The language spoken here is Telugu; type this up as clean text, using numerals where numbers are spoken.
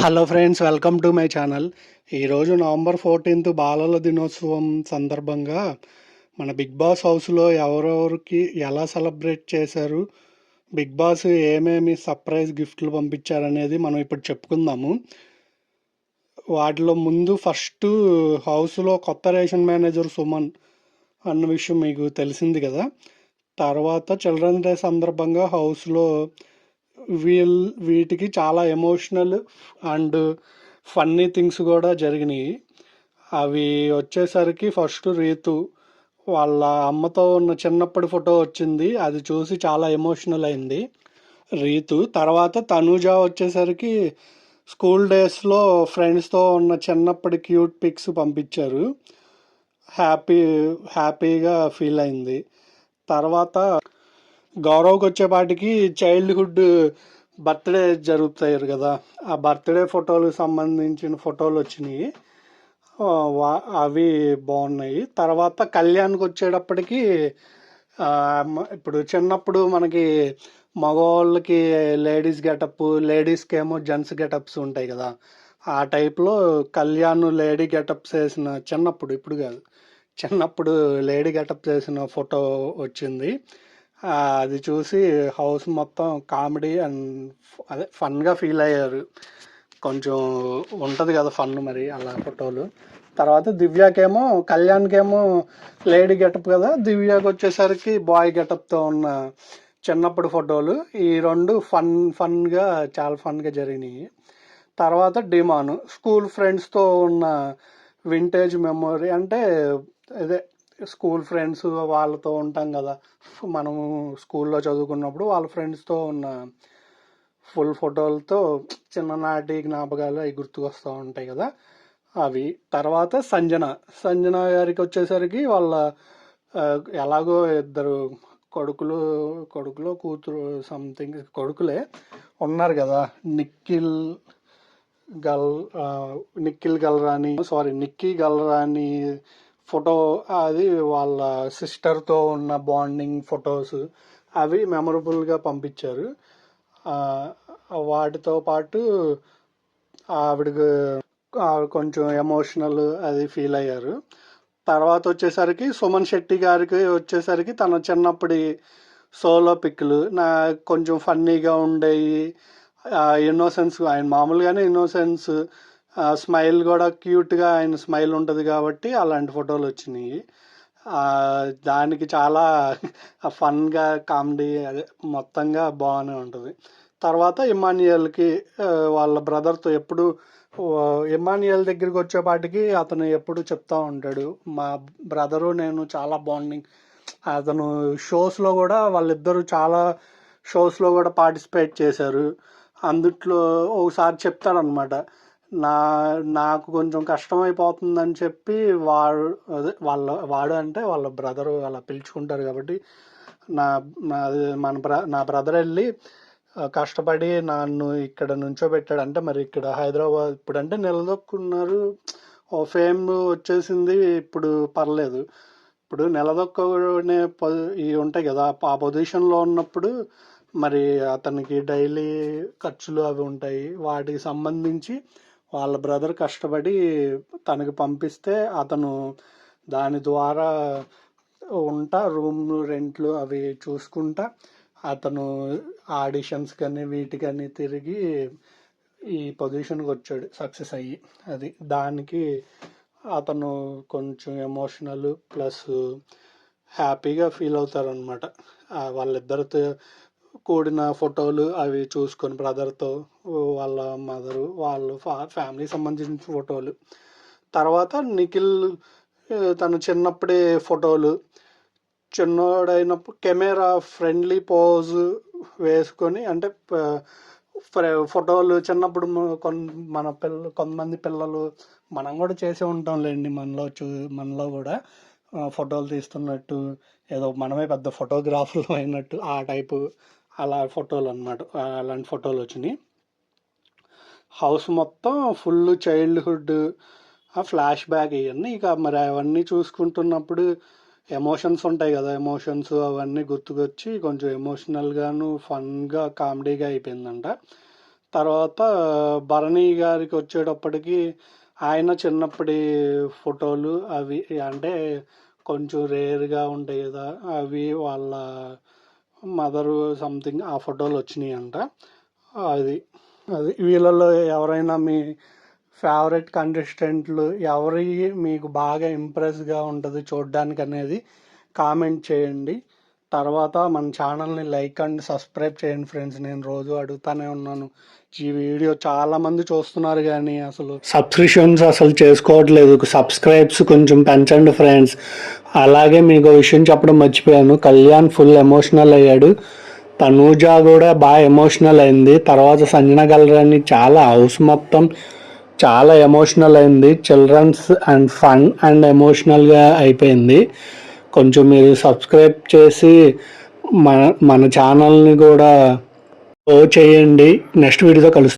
Hello friends, welcome to my channel. ఈరోజు నవంబర్ 14th బాలల దినోత్సవం సందర్భంగా మన బిగ్ బాస్ హౌస్లో ఎవరెవరికి ఎలా సెలబ్రేట్ చేశారు, బిగ్ బాస్ ఏమేమి సర్ప్రైజ్ గిఫ్ట్లు పంపించారనేది మనం ఇప్పుడు చెప్పుకుందాము. వాటిలో ముందు ఫస్ట్ హౌస్లో కొత్త రేషన్ మేనేజర్ సుమన్ అన్న విషయం మీకు తెలిసింది కదా. తర్వాత చిల్డ్రన్స్ డే సందర్భంగా హౌస్లో వీటికి చాలా ఎమోషనల్ అండ్ ఫన్నీ థింగ్స్ కూడా జరిగినాయి. అవి వచ్చేసరికి ఫస్ట్ రీతు వాళ్ళ అమ్మతో ఉన్న చిన్నప్పటి ఫోటో వచ్చింది, అది చూసి చాలా ఎమోషనల్ అయింది రీతు. తర్వాత తనూజ వచ్చేసరికి స్కూల్ డేస్లో ఫ్రెండ్స్తో ఉన్న చిన్నప్పటి క్యూట్ పిక్స్ పంపించారు, హ్యాపీ హ్యాపీగా ఫీల్ అయింది. తర్వాత గౌరవ్కి వచ్చేపాటికి చైల్డ్హుడ్ బర్త్డే జరుగుతాయి కదా, ఆ బర్త్డే ఫోటోలకు సంబంధించిన ఫోటోలు వచ్చినాయి, అవి బాగున్నాయి. తర్వాత కళ్యాణ్కి వచ్చేటప్పటికి ఇప్పుడు చిన్నప్పుడు మనకి మగవాళ్ళకి లేడీస్ గెటప్, లేడీస్కి ఏమో జెంట్స్ గెటప్స్ ఉంటాయి కదా, ఆ టైప్లో కళ్యాణ్ లేడీ గెటప్స్ వేసిన చిన్నప్పుడు, ఇప్పుడు కాదు చిన్నప్పుడు లేడీ గెటప్ వేసిన ఫోటో వచ్చింది. అది చూసి హౌస్ మొత్తం కామెడీ అండ్ అదే ఫన్గా ఫీల్ అయ్యారు. కొంచెం ఉంటుంది కదా ఫన్ మరి అలా ఫోటోలు. తర్వాత దివ్యాకేమో, కళ్యాణ్కేమో లేడీ గెటప్ కదా, దివ్యాకి వచ్చేసరికి బాయ్ గెటప్తో ఉన్న చిన్నప్పుడు ఫోటోలు. ఈ రెండు ఫన్గా చాలా ఫన్గా జరిగినాయి. తర్వాత డిమాను స్కూల్ ఫ్రెండ్స్తో ఉన్న వింటేజ్ మెమొరీ, అంటే అదే స్కూల్ ఫ్రెండ్స్ వాళ్ళతో ఉంటాం కదా, మనము స్కూల్లో చదువుకున్నప్పుడు వాళ్ళ ఫ్రెండ్స్తో ఉన్న ఫుల్ ఫోటోలతో చిన్ననాటి జ్ఞాపకాలు అవి గుర్తుకొస్తూ ఉంటాయి కదా, అవి. తర్వాత సంజన గారికి వచ్చేసరికి వాళ్ళ ఎలాగో ఇద్దరు కొడుకులో కూతురు సంథింగ్ కొడుకులే ఉన్నారు కదా, నిక్కీ గల్రాని ఫోటో, అది వాళ్ళ సిస్టర్తో ఉన్న బాండింగ్ ఫొటోస్, అవి మెమరబుల్గా పంపించారు. వాటితో పాటు ఆవిడకి కొంచెం ఎమోషనల్ అది ఫీల్ అయ్యారు. తర్వాత వచ్చేసరికి సుమన్ శెట్టి గారికి వచ్చేసరికి తన చిన్నప్పటి సోలో పిక్లు నా కొంచెం ఫన్నీగా ఉండేవి. ఇన్నోసెన్స్, ఆయన మామూలుగానే ఇన్నోసెన్స్, స్మైల్ కూడా క్యూట్గా ఆయన స్మైల్ ఉంటుంది కాబట్టి అలాంటి ఫోటోలు వచ్చినాయి. దానికి చాలా ఫన్గా కామెడీ అదే మొత్తంగా బాగానే ఉంటుంది. తర్వాత ఇమాన్యుయల్కి వాళ్ళ బ్రదర్తో ఎప్పుడు, ఇమాన్యుయల్ దగ్గరికి వచ్చేపాటికి అతను ఎప్పుడు చెప్తా ఉంటాడు, మా బ్రదరు నేను చాలా బాండింగ్. అతను షోస్లో కూడా వాళ్ళిద్దరూ చాలా షోస్లో కూడా పార్టిసిపేట్ చేశారు. అందుట్లో ఒకసారి చెప్తాడనమాట, నాకు కొంచెం కష్టమైపోతుందని చెప్పి అదే వాడు అంటే వాళ్ళ బ్రదరు అలా పిలుచుకుంటారు కాబట్టి, నా బ్రదర్ వెళ్ళి కష్టపడి నన్ను ఇక్కడ నుంచోబెట్టాడు, అంటే మరి ఇక్కడ హైదరాబాద్ ఇప్పుడు అంటే నిలదొక్కున్నారు, ఓ ఫేమ్ వచ్చేసింది, ఇప్పుడు పర్లేదు. ఇప్పుడు నిలదొక్కునే ఇవి ఉంటాయి కదా, ఆ పొజిషన్లో ఉన్నప్పుడు మరి అతనికి డైలీ ఖర్చులు అవి ఉంటాయి, వాటికి సంబంధించి వాళ్ళ బ్రదర్ కష్టపడి తనకి పంపిస్తే అతను దాని ద్వారా రూమ్ రెంట్లు అవి చూసుకుంటా అతను ఆడిషన్స్ కానీ వీటికని తిరిగి ఈ పొజిషన్కి వచ్చాడు సక్సెస్ అయ్యి. అది దానికి అతను కొంచెం ఎమోషనల్ ప్లస్ హ్యాపీగా ఫీల్ అవుతారనమాట. వాళ్ళిద్దరితో కూడిన ఫోటోలు అవి చూసుకొని బ్రదర్తో, వాళ్ళ మదరు, వాళ్ళ ఫ్యామిలీకి సంబంధించిన ఫోటోలు. తర్వాత నిఖిల్ తను చిన్నప్పుడే ఫోటోలు, చిన్నోడైనప్పుడు కెమెరా ఫ్రెండ్లీ పోజ్ వేసుకొని, అంటే ఫోటోలు చిన్నప్పుడు కొంతమంది పిల్లలు, మనం కూడా చేసే ఉంటాంలేండి, మనలో కూడా ఫోటోలు తీస్తున్నట్టు ఏదో మనమే పెద్ద ఫోటోగ్రాఫర్లు అయినట్టు ఆ టైపు అలా ఫోటోలు అనమాట. అలాంటి ఫోటోలు వచ్చినాయి. హౌస్ మొత్తం ఫుల్ చైల్డ్హుడ్ ఫ్లాష్ బ్యాక్ ఇవన్నీ. ఇక మరి అవన్నీ చూసుకుంటున్నప్పుడు ఎమోషన్స్ ఉంటాయి కదా, ఎమోషన్స్ అవన్నీ గుర్తుకొచ్చి కొంచెం ఎమోషనల్గాను ఫన్గా కామెడీగా అయిపోయిందంట. తర్వాత భరణి గారికి వచ్చేటప్పటికి ఆయన చిన్నప్పటి ఫోటోలు అవి అంటే కొంచెం రేర్గా ఉంటాయి కదా, అవి వాళ్ళ మదరు సంథింగ్ ఆ ఫోటోలు వచ్చినాయి అంట. అది అది వీళ్ళలో ఎవరైనా మీ ఫేవరెట్ కంటెస్టెంట్లు ఎవరి మీకు బాగా ఇంప్రెస్గా ఉంటుంది చూడడానికి అనేది కామెంట్ చేయండి. తర్వాత మన ఛానల్ని లైక్ అండ్ సబ్స్క్రైబ్ చేయండి ఫ్రెండ్స్. నేను రోజు అడుగుతానే ఉన్నాను, ఈ వీడియో చాలామంది చూస్తున్నారు కానీ అసలు సబ్స్క్రిప్షన్స్ అసలు చేసుకోవట్లేదు. సబ్స్క్రైబ్స్ కొంచెం పెంచండి ఫ్రెండ్స్. అలాగే మీకు విషయం చెప్పడం మర్చిపోయాను, కళ్యాణ్ ఫుల్ ఎమోషనల్ అయ్యాడు, తనూజ కూడా బాగా ఎమోషనల్ అయింది. తర్వాత సంజన గల్రాని చాలా హౌస్ మొత్తం చాలా ఎమోషనల్ అయింది. చిల్డ్రన్స్ అండ్ ఫన్ అండ్ ఎమోషనల్గా అయిపోయింది. కొంచెం మీరు సబ్స్క్రైబ్ చేసి మన మన ఛానల్ని కూడా చేయండి. నెక్స్ట్ వీడియోతో కలుస్తాం.